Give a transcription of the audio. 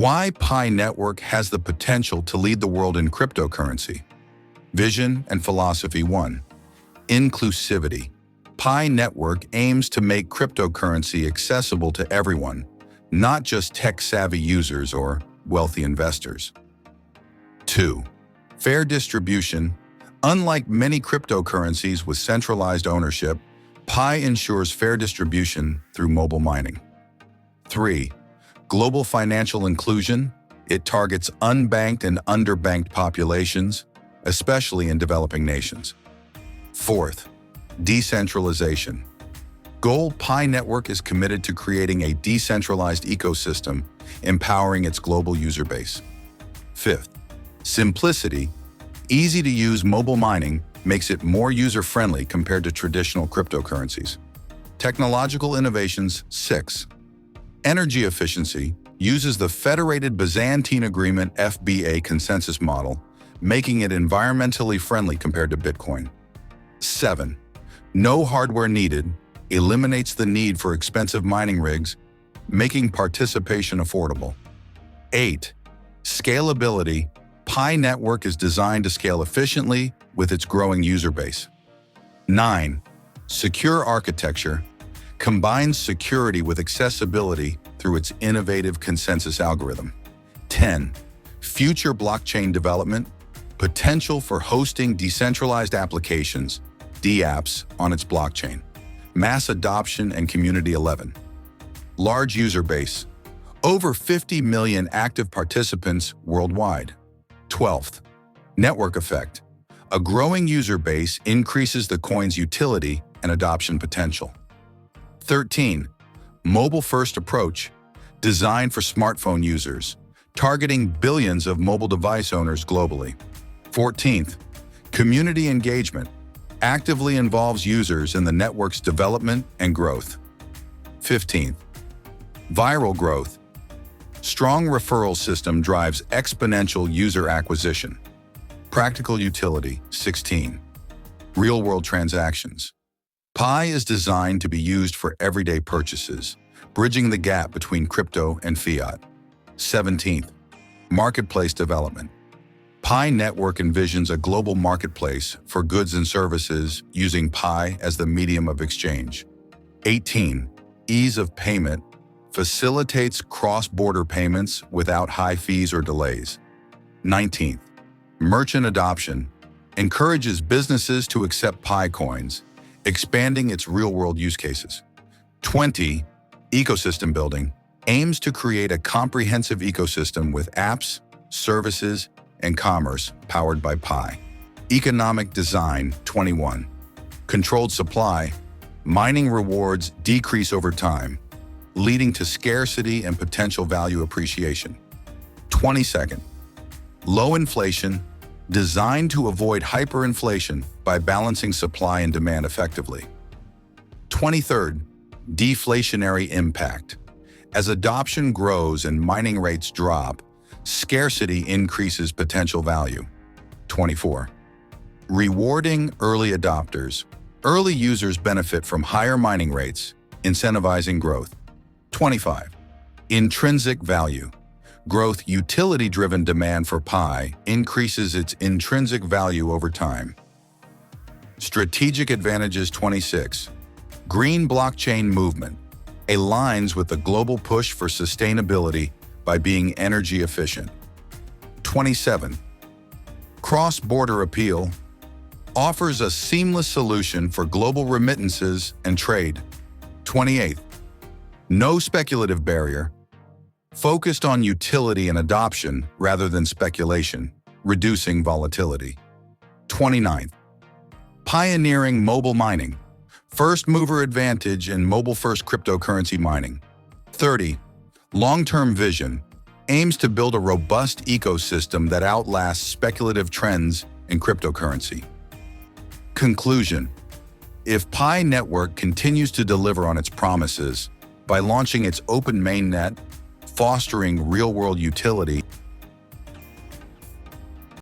Why PiNetwork has the potential to lead the world in cryptocurrency. Vision and Philosophy 1. Inclusivity. PiNetwork aims to make cryptocurrency accessible to everyone, not just tech-savvy users or wealthy investors. 2. Fair distribution. Unlike many cryptocurrencies with centralized ownership, Pi ensures fair distribution through mobile mining. 3. Global financial inclusion. It targets unbanked and underbanked populations, especially in developing nations. 4th, decentralization. PiNetwork is committed to creating a decentralized ecosystem, empowering its global user base. 5th, simplicity. Easy-to-use mobile mining makes it more user-friendly compared to traditional cryptocurrencies. Technological innovations. 6. Energy efficiency uses the Federated Byzantine Agreement (FBA) consensus model, making it environmentally friendly compared to Bitcoin. 7. No hardware needed eliminates the need for expensive mining rigs, making participation affordable. 8. Scalability. PiNetwork is designed to scale efficiently with its growing user base. 9. Secure architecture. Combines security with accessibility through its innovative consensus algorithm. 10. Future blockchain development. Potential for hosting decentralized applications, DApps, on its blockchain. Mass adoption and community. 11. Large user base. Over 50 million active participants worldwide. 12th, network effect. A growing user base increases the coin's utility and adoption potential. 13. Mobile-first approach, designed for smartphone users, targeting billions of mobile device owners globally. 14th, community engagement, actively involves users in the network's development and growth. 15th, viral growth. Strong referral system drives exponential user acquisition. Practical utility. 16. Real-world transactions. Pi is designed to be used for everyday purchases, bridging the gap between crypto and fiat. 17th, marketplace development. PiNetwork envisions a global marketplace for goods and services using Pi as the medium of exchange. 18. Ease of payment. Facilitates cross-border payments without high fees or delays. 19th, merchant adoption. Encourages businesses to accept Pi coins, expanding its real-world use cases. 20. Ecosystem building. Aims to create a comprehensive ecosystem with apps, services, and commerce powered by Pi. Economic design. 21. Controlled supply. Mining rewards decrease over time, leading to scarcity and potential value appreciation. 22nd, low inflation. Designed to avoid hyperinflation by balancing supply and demand effectively. 23rd, deflationary impact. As adoption grows and mining rates drop, scarcity increases potential value. 24. Rewarding early adopters. Early users benefit from higher mining rates, incentivizing growth. 25. Intrinsic value. Growth utility-driven demand for Pi increases its intrinsic value over time. Strategic advantages. 26. Green blockchain movement. Aligns with the global push for sustainability by being energy efficient. 27. Cross-border appeal. Offers a seamless solution for global remittances and trade. 28. No speculative barrier. Focused on utility and adoption rather than speculation, reducing volatility. 29th, pioneering mobile mining. First mover advantage in mobile-first cryptocurrency mining. 30, long-term vision. Aims to build a robust ecosystem that outlasts speculative trends in cryptocurrency. Conclusion. If PiNetwork continues to deliver on its promises by launching its open mainnet, fostering real-world utility,